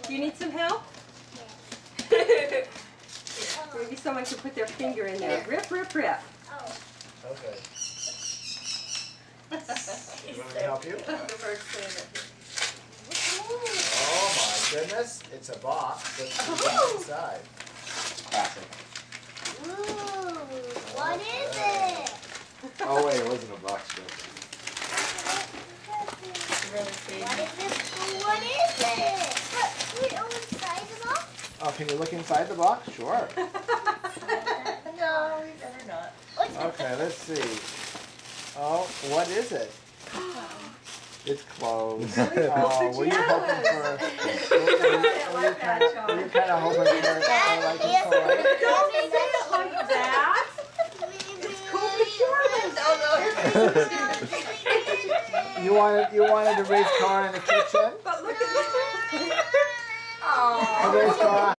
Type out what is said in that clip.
Do you need some help? Maybe someone could put their finger in there. Rip, rip, rip. Okay. You want me to help you? Oh my goodness, it's a box. Let's see what's inside. Classic. Ooh, what is it? Oh wait, it wasn't a box joke. What is this? What is it? Wait, inside the box? Oh, can you look inside the box? Sure. No, we better not. Okay, let's see. Oh, what is it? It's closed. Oh, were you hoping for? Were you kind of hoping for like a toy? Don't say it like that. It's Kobe Shortman. You wanted to raise car in the kitchen? But look at this. Oh. Raise car